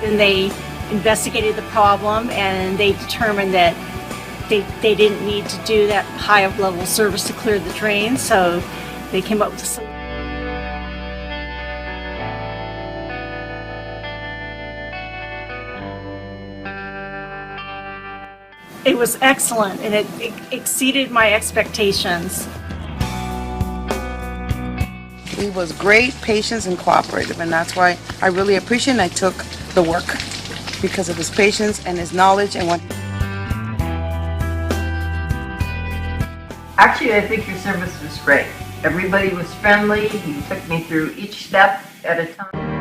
And they investigated the problem, and they determined that they didn't need to do that high level service to clear the drain, so they came up with a solution. It was excellent, and it exceeded my expectations. He was great, patient, and cooperative, and that's why I really appreciate and I took the work because of his patience and his knowledge and what. Actually, I think your service was great. Everybody was friendly. You took me through each step at a time.